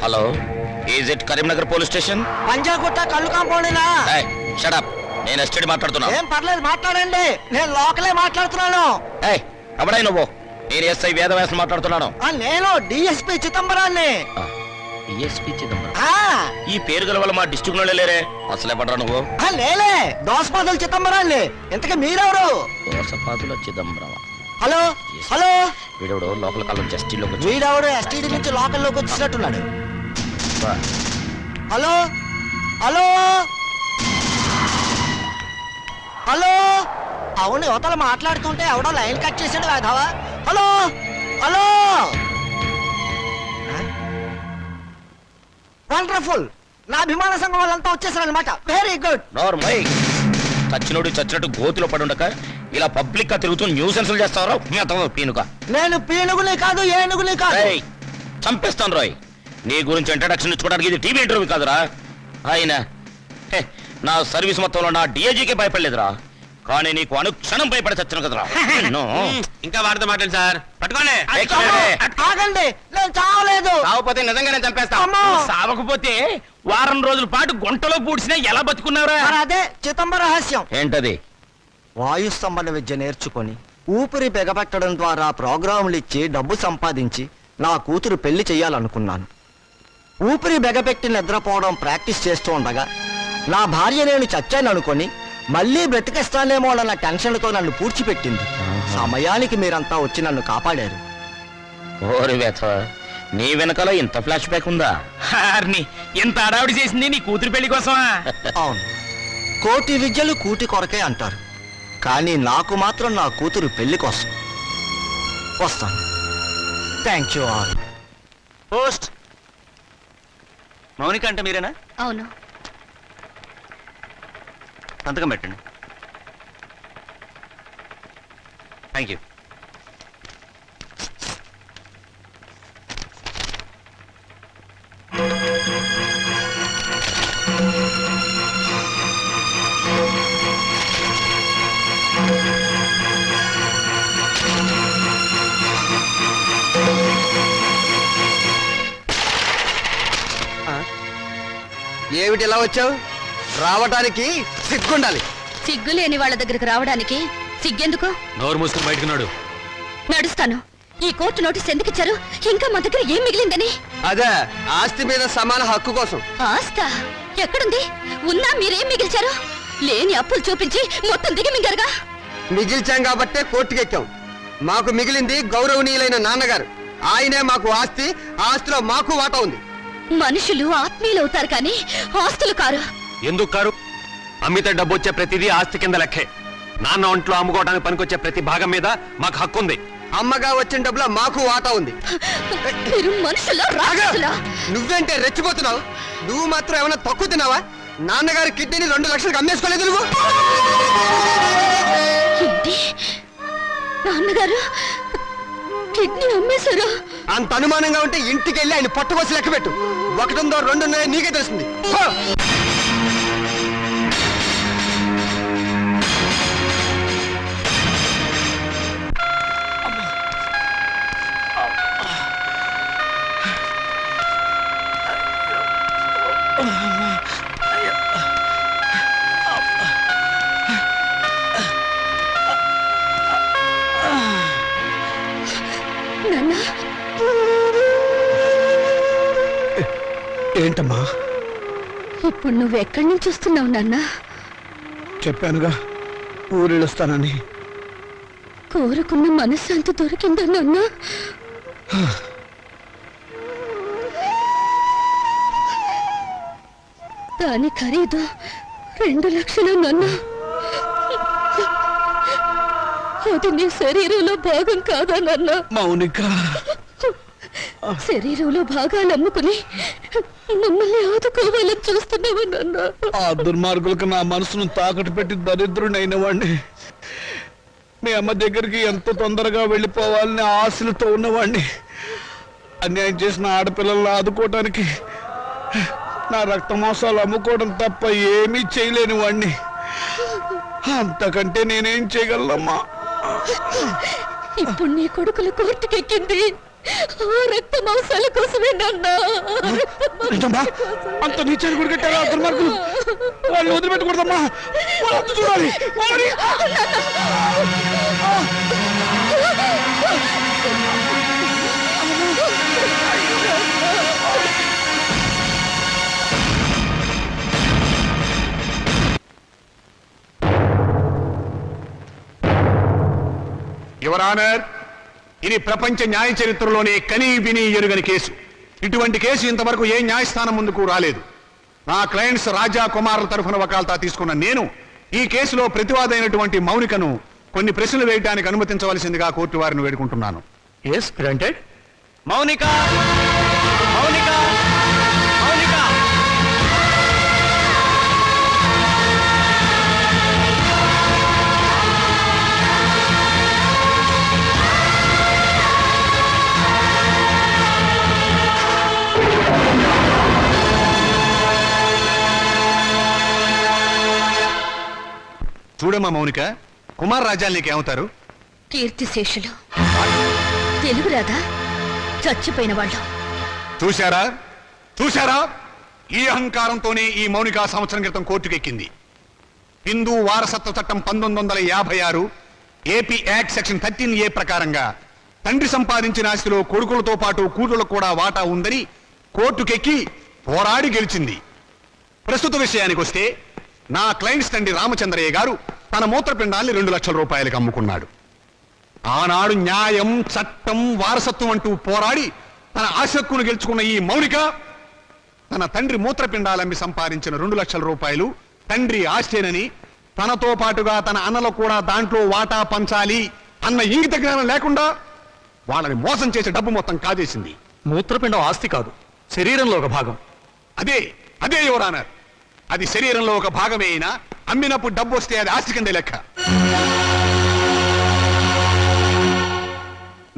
Hello, is it Karimnagar police station? Panjagutta కళ్ళు కాంపౌండేనా? Shut up, నేను STD మాట్లాడుతున్నా. ఏం పర్లేదు మాట్లాడండి, నేను లోకలే మాట్లాడుతున్నాను. ఎవడై నువ్వు? నేను ఎస్ఐ వేదవ్యాసం మాట్లాడుతున్నాను. నేను డిఎస్పీ చిదంబరాన్ని. డిఎస్పీ చిదంబరం? ఈ పేరు గల వల్ల మా డిస్ట్రిక్ట్ లో లేరే. అసలే పడరా నువ్వు? లేలే, దోసపాదుల చిదంబరాన్ని. ఇంతకీ మీరెవరు? దోసపాదుల చిదంబరం. హలో హలో, వీడెవడు లోపల కాలం ఎస్టీలోకి? వీడెవడు ఎస్టీడీ నుంచి లోకల్లోకి వచ్చినట్టున్నాడు. Hello hello hello. అవును, యువతలు మాట్లాడుతుంటే ఎవడో లైన్ కట్ చేసాడు కాదావా. Hello hello. వండర్ఫుల్, నా అభిమాన సంఘం వాళ్ళంతా వచ్చేసారు అనమాట. Very good. నార్మల్. చచ్చినోడు చచ్చినట్టు గోతులో పడి ఉండక ఇలా పబ్లిక్ గా తిరుగుతూ న్యూసెన్స్లు చేస్తావరా పీనుక? నేను పీనుగుని కాదు, ఏనుగుని కాదు. చంపేస్తాను రాయ్. నీ గురించి ఇంట్రడక్షన్ ఇచ్చుకోవడానికి ఇది టీవీ ఇంటర్వ్యూ కాదురా. ఆయన నా సర్వీస్ మొత్తంలో నా డిఐజీకే భయపడలేదురా, కానీ నీకు అనుక్షణం భయపడి చచ్చాను కదరా. ఇంకా వాడితో మాట్లాడు సార్. పట్టుకోండి. ఆగండి, నేను చావలేదు. సావపోతే నిజంగానే చంపేస్తా. సావకపోతే వారం రోజుల పాటు గుంటలో పూడ్చినా ఎలా బతుకున్నారా? అదే చిదంబర రహస్యం. ఏంటది? వాయుస్తంభన విద్య నేర్చుకొని ఊపిరి బెగపెట్టడం ద్వారా ప్రోగ్రాములు ఇచ్చి డబ్బు సంపాదించి నా కూతురు పెళ్లి చెయ్యాలనుకున్నాను. ఊపిరి బెగపెట్టి నిద్రపోవడం ప్రాక్టీస్ చేస్తూ ఉండగా నా భార్య నేను చచ్చాను అనుకొని మళ్ళీ బ్రతికేస్తానేమో అన్న టెన్షన్తో నన్ను పూడ్చిపెట్టింది. సమయానికి మీరంతా వచ్చి నన్ను కాపాడారు. ఓరి వేత, నీ వెనకాల ఇంత ఫ్లాష్ బ్యాక్ ఉందా? ఇంత అడావిడి చేసింది నీ కూతురు పెళ్లి కోసమా? అవును, కోటి విద్యలు కూటి కొరకే అంటారు, కానీ నాకు మాత్రం నా కూతురు పెళ్లి కోసం. వస్తాను. Thank you all. Post. Mounika అంటే మీరేనా? అవును. సంతకం పెట్టండి. Thank you. ఏమిటి ఇలా వచ్చావు? రావటానికి సిగ్గుండాలి. సిగ్గు లేని వాళ్ళ దగ్గరకు రావడానికి సిగ్గెందుకు? నోరు మూసుకుని బయటకున్నాడు. నడుస్తాను. ఈ కోర్టు నోటీస్ ఎందుకు ఇచ్చారు? ఇంకా మా దగ్గర ఏం మిగిలిందని? అదే, ఆస్తి మీద సమాన హక్కు కోసం. ఆస్తా ఎక్కడుంది? ఉన్నా మీరేం మిగిల్చారు? లేని అప్పులు చూపించి మొత్తం దిగి మింగారుగా. మిగిల్చాం కాబట్టే కోర్టుకెక్కాం. మాకు మిగిలింది గౌరవనీయులైన నాన్నగారు. ఆయనే మాకు ఆస్తి, ఆస్తిలో మాకు వాటా ఉంది. మనుషులు ఆత్మీయులు అవుతారు కానీ ఆస్తులు కారు. ఎందుకు కారు? అమ్మితే డబ్బు వచ్చే ప్రతిదీ ఆస్తి కింద లెక్కే. నాన్న ఒంట్లో అమ్ముకోవడానికి పనికొచ్చే ప్రతి భాగం మీద మాకు హక్కు ఉంది. అమ్మగా వచ్చిన డబ్బులో మాకు వాటా ఉంది. మీరు మనుషులా రాక్షసులా? నువ్వేంటే రెచ్చిపోతున్నావు? నువ్వు మాత్రం ఏమైనా తక్కువ తిన్నావా? నాన్నగారి కిడ్నీని 2 లక్షలకు అమ్మేసుకోలేదు నువ్వు. ఏంటి? నాన్నగారు కిడ్నీ అమ్మేశారు? అంత అనుమానంగా ఉంటే ఇంటికి వెళ్ళి ఆయన పట్టుకోసి లెక్క పెట్టు. 1 ఉందో 2 ఉన్నాయో నీకే తెలుస్తుంది. ఏంటమ్మా? ఇప్పుడు నువ్వు ఎక్కడి నుంచి వస్తున్నావు నాన్న? చెప్పానుగా, ఊరెళ్ళొస్తానని. కోరుకున్న మనశ్శాంతి దొరికిందా నాన్న? దాని ఖరీదు 2 లక్షలు నాన్న. అది నీ శరీరంలో భాగం కాదా నాన్న? మౌనిక, శరీరంలో భాగాలు అమ్ముకుని మమ్మల్ని ఆదుకోవాలని చూస్తున్నావు నాన్న. ఆ దుర్మార్గులకు నా మనసును తాకట్టు పెట్టి దరిద్రుడైన వాడిని. మీ అమ్మ దగ్గరికి ఎంత తొందరగా వెళ్ళిపోవాలని ఆశలతో ఉన్నవాడిని. అన్యాయం చేసిన ఆడపిల్లలను ఆదుకోవటానికి నా రక్త మాంసాలు అమ్ముకోవడం తప్ప ఏమీ చేయలేని వాడిని. అంతకంటే నేనేం చేయగలనమ్మా? ఇప్పుడు నీ కొడుకుల కోర్టుకెక్కింది. ఆ రక్త మాంసాల కోసమే నాన్న. నిజమ్మా అంత నీచాన్ని కూడా కట్టారా దుర్మార్గులు? వాళ్ళని వదిలిపెట్టకూడదమ్మా, వాళ్ళంతా చూడాలి వాళ్ళని. యువర్ ఆనర్, ఇది ప్రపంచ న్యాయ చరిత్రలోనే కనీ విని ఎరుగని కేసు. ఇటువంటి కేసు ఇంతవరకు ఏ న్యాయస్థానం ముందుకు రాలేదు. నా క్లయింట్స్ రాజా కుమార్ల తరఫున వకాల్తా తీసుకున్న నేను ఈ కేసులో ప్రతివాదైనటువంటి మౌనికను కొన్ని ప్రశ్నలు వేయడానికి అనుమతించవలసిందిగా కోర్టు వారిని వేడుకుంటున్నాను. Yes granted. మౌనిక, మౌనిక, మౌనిక. చూడమ్మా మౌనిక, కుమార్ రాజాలు నీకేమవుతారు? కీర్తిశేషులు. తెలుగు రాదా? చచ్చిపోయిన వాళ్ళు. చూశారా చూశారా, ఈ అహంకారంతోనే ఈ మౌనిక సంవత్సరం క్రితం కోర్టుకెక్కింది. హిందూ వారసత్వ చట్టం 1956 ఏపీ యాక్ట్ సెక్షన్ 13A ప్రకారంగా తండ్రి సంపాదించిన ఆస్తిలో కొడుకులతో పాటు కూతుళ్లకు కూడా వాటా ఉందని కోర్టుకెక్కి పోరాడి గెలిచింది. ప్రస్తుత విషయానికి వస్తే నా క్లయింట్స్ తండ్రి రామచంద్రయ్య గారు తన మూత్రపిండాల్ని 2 లక్షల రూపాయలకు అమ్ముకున్నాడు. ఆనాడు న్యాయం, చట్టం, వారసత్వం అంటూ పోరాడి తన ఆశక్కును గెలుచుకున్న ఈ మౌనిక తన తండ్రి మూత్రపిండాలమ్మి సంపాదించిన 2 లక్షల రూపాయలు తండ్రి ఆస్తేనని, తనతో పాటుగా తన అన్నలు కూడా దాంట్లో వాటా పంచాలి అన్న ఇంగిత జ్ఞానం లేకుండా వాళ్ళని మోసం చేసే డబ్బు మొత్తం కాజేసింది. మూత్రపిండం ఆస్తి కాదు, శరీరంలో ఒక భాగం. అదే అదే యువర్ ఆనర్, అది శరీరంలో ఒక భాగమే అయినా అమ్మినప్పుడు డబ్బు వస్తే అది ఆస్తి కింద లెక్క.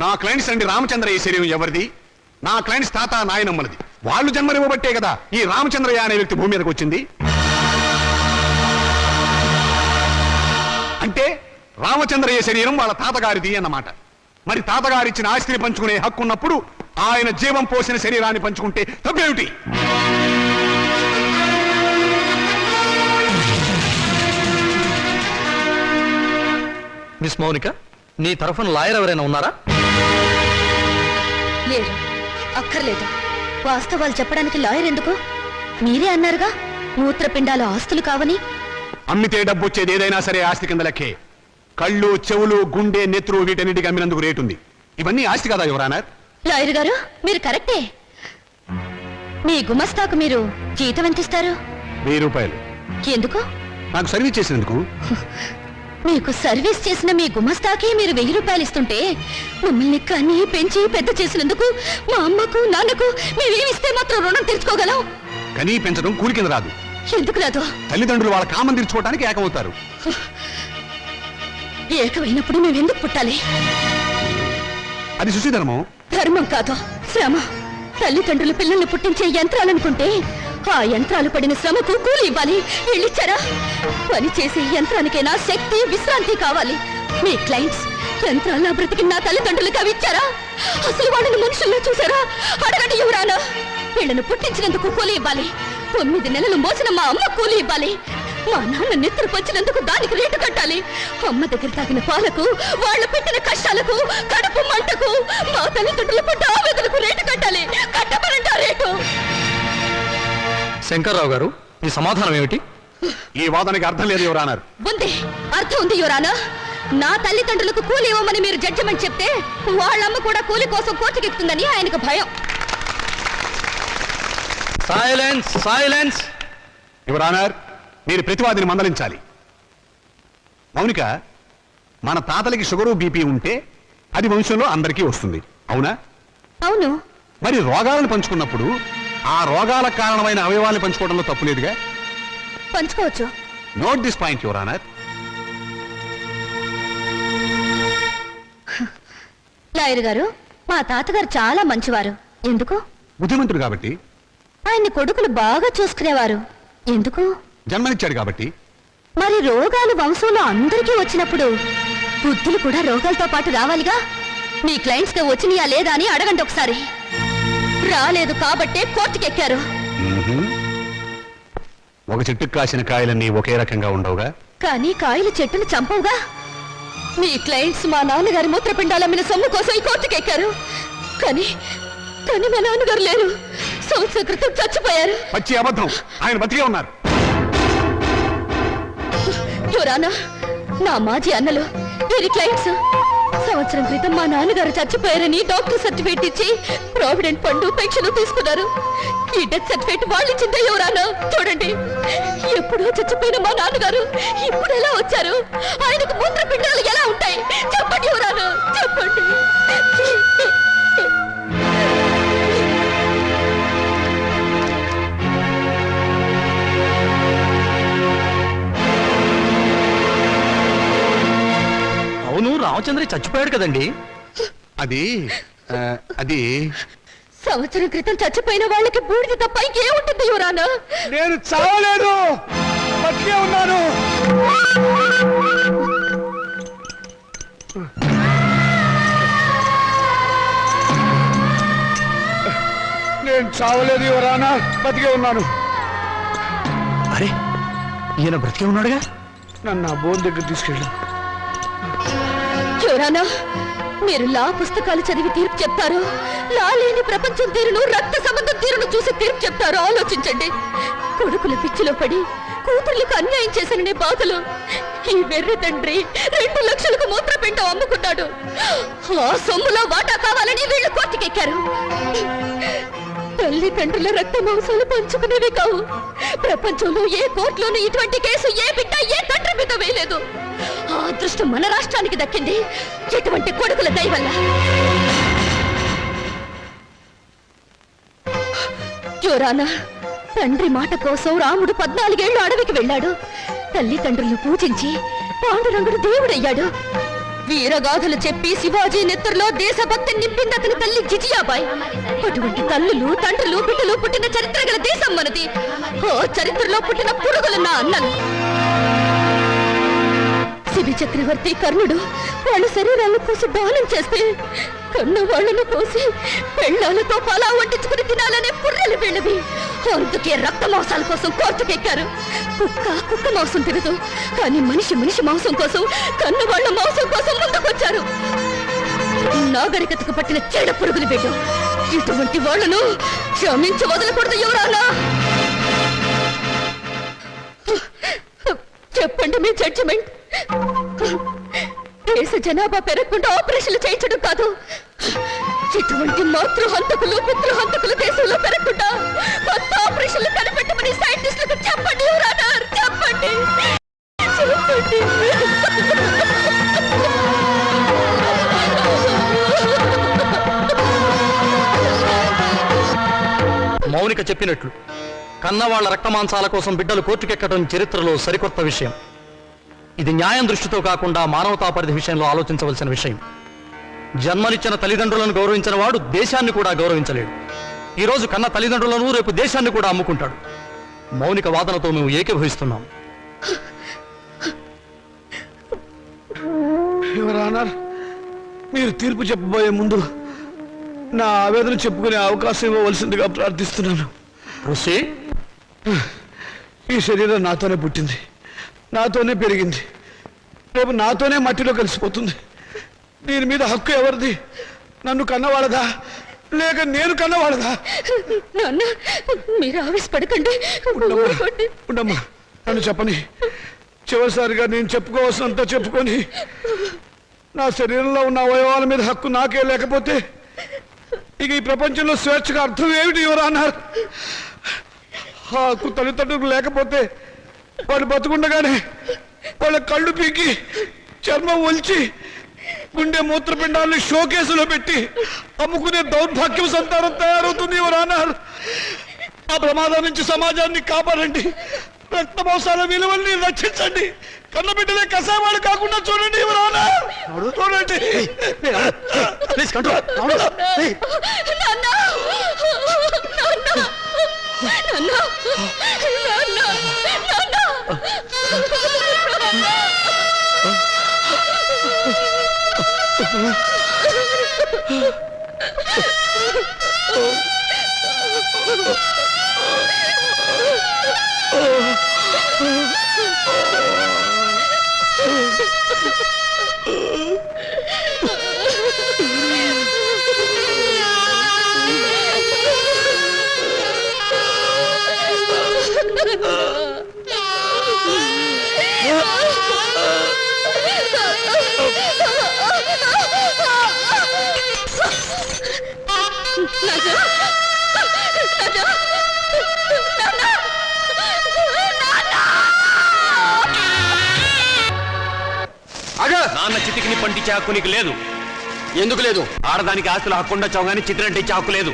నా క్లయింట్స్ అండి రామచంద్రయ్య శరీరం ఎవరిది? నా క్లయింట్స్ తాత నాయనమ్మలది. వాళ్ళు జన్మనివ్వబట్టే కదా ఈ రామచంద్రయ్య అనే వ్యక్తి భూమి మీదకి వచ్చింది. అంటే రామచంద్రయ్య శరీరం వాళ్ళ తాతగారిది అన్నమాట. మరి తాతగారిచ్చిన ఆస్తిని పంచుకునే హక్కు ఉన్నప్పుడు ఆయన జీవం పోసిన శరీరాన్ని పంచుకుంటే తప్పేమిటి? మిస్ మౌనిక, నీ తరఫున లాయర్ ఎవరైనా ఉన్నారా? లేరు. అక్కర్లేదు. వాస్తవాలు చెప్పడానికి లాయర్ ఎందుకు? మీరే అన్నారుగా మూత్రపిండాలు ఆస్తులు కావని. అమ్మితే డబ్బు వచ్చేది ఏదైనా సరే ఆస్తి కింద లెక్కే. కళ్ళు, చెవులు, గుండె, నెత్తురు వీటన్నిటికి అమ్మినందుకు రేటు ఉంది. ఇవన్నీ ఆస్తి కదా యువర్ ఆనర్. లాయర్ గారు మీరు కరెక్టే. మీ గుమస్తాకు మీరు జీతం ఎంత ఇస్తారు? 1000 రూపాయలు. ఎందుకు? నాకు సర్వీస్ చేసినందుకు. మీకు సర్వీస్ చేసిన మీ గుమస్తాకి మీరు 1000 రూపాయలు ఇస్తుంటే మమ్మల్ని కని పెంచి పెద్ద చేసినందుకు మా అమ్మకు నాన్నకు మేమేమిస్తే మాత్రం రుణం తీర్చుకోగలం? కనీ పెంచడం కూలి కింద రాదు. ఎందుకు రాదు? తల్లిదండ్రులు వాళ్ళ కామం తీర్చుకోవడానికి ఏకమవుతారు. ఏకమైనప్పుడు మేమెందుకు పుట్టాలి? అది సుశీధర్మం. ధర్మం కాదు, శ్రమ. తల్లిదండ్రులు పిల్లల్ని పుట్టించే యంత్రాలనుకుంటే ఆ యంత్రాలు పడిన శ్రమకు కూలి ఇవ్వాలి. వీళ్ళిచ్చారా? పని చేసే యంత్రానికైనా శక్తి, విశ్రాంతి కావాలి. మీ క్లయింట్స్ యంత్రాల బ్రతికి నా తల్లిదండ్రులకు అవి ఇచ్చారా? అసలు వాళ్ళని మనుషుల్లో చూసారా? అడగండి యువరానా. వీళ్ళను పుట్టించినందుకు కూలి ఇవ్వాలి. 9 నెలలు మోసిన మా అమ్మ కూలి ఇవ్వాలి. మా నాన్న నిద్ర పంచినందుకు దానికి రేటు కట్టాలి. అమ్మ దగ్గర తాగిన పాలకు, వాళ్ళు పెట్టిన కష్టాలకు, కడుపు మంటకు, మా తల్లిదండ్రులు పడ్డ ఆవేదనకు రేటు కట్టాలి. కట్టమనంటా రేటు. శంకర్రావు గారు, మీ సమాధానం ఏమిటి? ఈ వాదనకి అర్థం లేదు యువర్ ఆనర్. ఉంది, అర్థం ఉంది యువరానా. నా తల్లిదండ్రులకు కూలి ఇవ్వమని మీరు జడ్జిమెంట్ చెప్తే వాళ్ళమ్మ కూడా కూలి కోసం కోర్టుకెక్కుతుందని ఆయనకు భయం. Silence, silence. యువర్ ఆనర్, మీరు ప్రతివాదిని మందలించాలి. మౌనిక, మన తాతలకి షుగరు, బీపీ ఉంటే అది వంశంలో అందరికీ వస్తుంది, అవునా? అవును. మరి రోగాలను పంచుకున్నప్పుడు ఆ రోగాలకు కారణమైన అవయవాలను పంచుకోవడంలో తప్పు లేదుగా? పంచుకోవచ్చు. Note this point your honour. Lawyer గారు, మా తాతగారు చాలా మంచివారు. ఎందుకు? బుద్ధిమంతుడు కాబట్టి. ఆయన్ని కొడుకులు బాగా చూసుకునేవారు. ఎందుకు? జన్మనిచ్చాడు కాబట్టి. మరి రోగాలు వంశంలో అందరికీ వచ్చినప్పుడు బుద్ధులు కూడా రోగాలతో పాటు రావాలిగా. మీ క్లయింట్స్ కి వచ్చినాయా లేదా అని అడగండి ఒకసారి. రాలేదు కాబట్టే కోర్టుకెక్కారు. ఒక చెట్టుకు కాసిన కాయలన్నీ ఒకే రకంగా ఉండవుగా. కానీ కాయలు చెట్టును చంపవుగా. మీ క్లయింట్స్ మా నాన్నగారి మూత్రపిండాలమ్మిన సొమ్ము కోసం ఈ కోర్టుకెక్కారు. కానీ కానీ మా నాన్నగారు లేరు. సంవత్సరం క్రితం చచ్చిపోయారు. పచ్చి అబద్ధం. ఆయన బతికే ఉన్నారు. యువరానా, నా మాజీ అన్నలు వీరి క్లయింట్స్ సంవత్సరం క్రితం మా నాన్నగారు చచ్చిపోయారని డాక్టర్ సర్టిఫికేట్ ఇచ్చి ప్రావిడెంట్ ఫండ్ పెన్షన్ తీసుకున్నారు. ఈ డెత్ సర్టిఫికేట్ వాళ్ళు ఇచ్చిందే యువరానా. చూడండి, ఎప్పుడో చచ్చిపోయిన మా నాన్నగారు ఇప్పుడు ఎలా వచ్చారు? ఆయనకు మూత్రపిండాలు ఎలా ఉంటాయి? చెప్పండి యువరానా, చెప్పండి. అవును, రామచంద్ర చచ్చిపోయాడు కదండి. అది సంవత్సరం క్రితం చచ్చిపోయిన వాళ్ళకి బూడిద తప్ప ఇంకేముంటుంది యువరానా? నేను చావలేదు, బతికే ఉన్నాను. నేను చావలేదు యువరానా, బతికే ఉన్నాను. అరే, ఈయన బ్రతికే ఉన్నాడుగా. నన్ను ఆ బోన్ దగ్గర తీసుకెళ్ళు. యువరానా, మీరు లా పుస్తకాలు చదివి తీర్పు చెప్తారు, లా లేని ప్రపంచం తీరును, రక్త సంబంధం తీరును చూసి తీర్పు చెప్తారు. ఆలోచించండి. కొడుకుల పిచ్చిలో పడి కూతుర్లకు అన్యాయం చేశాననే బాధలు ఈ వెర్రి తండ్రి 2 లక్షలకు మూత్రపిండం అమ్ముకున్నాడు. ఆ సొమ్ములో వాటా కావాలని వీళ్ళు కోర్టుకెక్కారు. తల్లిదండ్రుల రక్త మాంసాలు పంచుకునేవి కావు. ప్రపంచంలో ఏ కోర్టులోనూ ఇటువంటి కేసు ఏ బిడ్డ ఏ తండ్రి మీద వేయలేదు. ఆ అదృష్టం మన రాష్ట్రానికి దక్కింది ఎటువంటి కొడుకుల దయ వల్ల. యువరానా, తండ్రి మాట కోసం రాముడు 14 ఏళ్లు అడవికి వెళ్ళాడు. తల్లిదండ్రులను పూజించి పాండురంగుడు దేవుడయ్యాడు. వీరగాథలు చెప్పి శివాజీ నెత్తురులో దేశభక్తి నింపింది అతని తల్లి జిజియాబాయ్. అటువంటి తల్లులు, తండ్రులు, బిడ్డలు పుట్టిన చరిత్ర గల దేశం మనది. ఓ చరిత్రలో పుట్టిన పురుగులు నా అన్నలు. శిబి చక్రవర్తి కర్ణుడు వాళ్ళ శరీరాలను కోసి దానం చేస్తే కన్న వాళ్ళను కోసి పెళ్ళాలతో పలా వండించుకుని తినాలనే పుర్రెలు వీళ్ళవి. అందుకే రక్త మాంసాల కోసం కోర్టుకెక్కారు. కుక్క మాంసం తినదు, కానీ మనిషి మాంసం కోసం, కన్న వాళ్ళ మాంసం కోసం ముందుకొచ్చారు. నాగరికతకు పట్టిన చెడ పురుగులు బిడ్డ. ఇటువంటి వాళ్ళను క్షమించి వదలకూడదు యువరానా. చెప్పండి మీ జడ్జిమెంట్. దేశ జనాభా పెరగకుండా ఆపరేషన్లు చేయించడం కాదు, ఇటువంటి మాతృహంతకులు, పితృహంతకులు దేశంలో పెరగకుండా కొత్త ఆపరేషన్లు కనిపెట్టమని సైంటిస్టులకు చెప్పండి యువరానా, చెప్పండి. మౌనిక చెప్పినట్లు కన్నవాళ్ల రక్తమాంసాల కోసం బిడ్డలు కోర్టుకెక్కడం చరిత్రలో సరికొత్త విషయం. ఇది న్యాయం దృష్టితో కాకుండా మానవతా పరిధి విషయంలో ఆలోచించవలసిన విషయం. జన్మనిచ్చిన తల్లిదండ్రులను గౌరవించిన వాడు దేశాన్ని కూడా గౌరవించలేడు. ఈరోజు కన్న తల్లిదండ్రులను రేపు దేశాన్ని కూడా అమ్ముకుంటాడు. మౌనిక వాదనతో మేము ఏకీభవిస్తున్నాం. యువరానర్, మీరు తీర్పు చెప్పబోయే ముందు నా ఆవేదన చెప్పుకునే అవకాశం ఇవ్వవలసిందిగా ప్రార్థిస్తున్నాను. ఋషి, ఈ శరీరం నాతోనే పుట్టింది, నాతోనే పెరిగింది, రేపు నాతోనే మట్టిలో కలిసిపోతుంది. దీని మీద హక్కు ఎవరిది? నన్ను కన్నవాళ్ళదా లేక నేను కన్నవాళ్ళదా? నాన్న, మీరు ఆవేశపడకండి. ఉండమ్మా, నన్ను చెప్పని. చివరిసారిగా నేను చెప్పుకోవాల్సినంత చెప్పుకొని నా శరీరంలో ఉన్న అవయవాల మీద హక్కు నాకే లేకపోతే ఇక ఈ ప్రపంచంలో స్వేచ్ఛగా అర్థం ఏమిటి యువరానర్? హక్కు తల్లిదండ్రులకు లేకపోతే వాళ్ళు బతుకుండగానే వాళ్ళ కళ్ళు పీకి చర్మం ఒలిచి గుండె మూత్రపిండాలని షోకేసులో పెట్టి అమ్ముకునే దౌర్భాగ్యం సంతానం తయారవుతుంది యువరానర్. ఆ ప్రమాదం నుంచి సమాజాన్ని కాపాడండి. రక్త మాంసాల విలువల్ని రక్షించండి. కన్నబిడ్డలే కసావాళ్ళు కాకుండా చూడండి యువరానర్, చూడండి. నాన్న చితికిని పండించే హక్కు నీకు లేదు. ఎందుకు లేదు? ఆడదానికి ఆస్తుల హక్కు ఉండొచ్చావు కానీ చిత్రంటే ఇచ్చే హక్కు లేదు.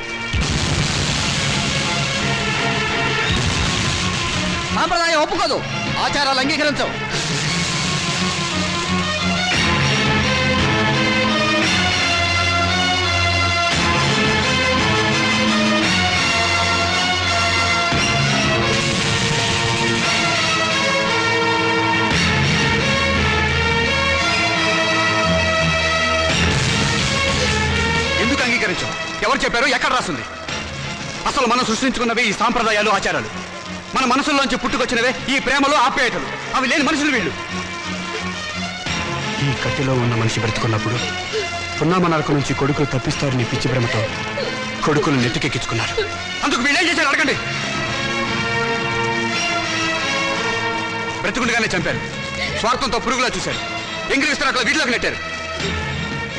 సాంప్రదాయం ఒప్పుకోదు, ఆచారాలు అంగీకరించవు. ఎందుకు అంగీకరించవు? ఎవరు చెప్పారు? ఎక్కడ రాస్తుంది? అసలు మనం సృష్టించుకున్నవే ఈ సాంప్రదాయాలు, ఆచారాలు. మన మనసుల్లోంచి పుట్టుకొచ్చినవే ఈ ప్రేమలు, ఆప్యాయతలు. అవి లేని మనుషులు వీళ్ళు. ఈ కత్తిలో ఉన్న మనిషి బ్రతుకున్నప్పుడు పున్నామనరక నుంచి కొడుకులు తప్పిస్తారని పిచ్చి ప్రేమతో కొడుకులు నెత్తికెక్కించుకున్నారు. అందుకు వీళ్ళేం చేశారు అడగండి. బ్రతుకుండగానే చంపారు, స్వార్థంతో పురుగులా చూశారు, ఎంగిలి విస్తరాకుల వీటిలోకి నెట్టారు.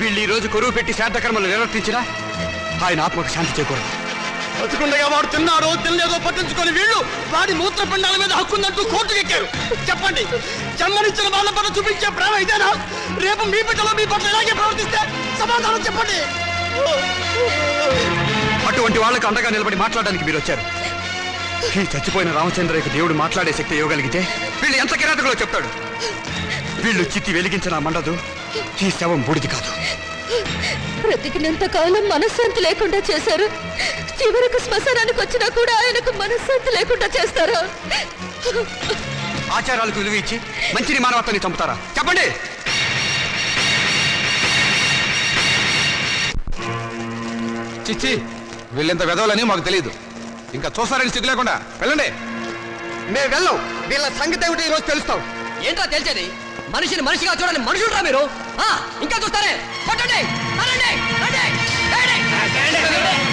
వీళ్ళు ఈ రోజు కొరువు పెట్టి శ్రాద్ధ కర్మలు నిర్వర్తించినా ఆయన ఆత్మకు శాంతి చేకూరదు. బతుకుండగా వాడు తిన్నారో తినలేదో పట్టించుకొని వీళ్ళు వాడి మూత్రపిండాల మీద హక్కుందంటూ కోర్టుకు ఎక్కారు. చెప్పండి, జన్మనిచ్చిన వాళ్ళ పట్ల చూపించే ప్రేమ ఇదేనా? రేపు మీ బిడ్డలో మీ పట్ల ఇలాగే ప్రవర్తిస్తే సమాధానం చెప్పండి. అటువంటి వాళ్ళకి అండగా నిలబడి మాట్లాడడానికి మీరు వచ్చారు. ఈ చచ్చిపోయిన రామచంద్రయ్యకు దేవుడు మాట్లాడే శక్తి ఇవ్వగలిగితే వీళ్ళు ఎంత కిరాతకులో చెప్తాడు. వీళ్ళు చిత్తి వెలిగించిన మండదు, ఈ శవం బూడిది కాదు. బ్రతికినంత కాలం మనశ్శాంతి లేకుండా చేశారు, చివరకు శ్మశానానికి వచ్చినా కూడా ఆయనకు మనశ్శాంతి లేకుండా చేస్తారా? ఆచారాలకు విలువ ఇచ్చి మంచిని మానవత్వాన్ని చంపుతారా? చెప్పండి. చిచ్చి, వీళ్ళెంత వెదవలని మాకు తెలియదు. ఇంకా చూస్తారని సిగ్గు లేకుండా వెళ్ళండి. మేము వెళ్ళం. వీళ్ళ సంగతి ఏమిటి ఈరోజు తెలుస్తాం. ఏంటో తెలిసేది? మనిషిని మనిషిగా చూడండి, మనుషులురా మీరు. ఇంకా చూస్తారే? పట్టండి, అనండి, రండి, రండి.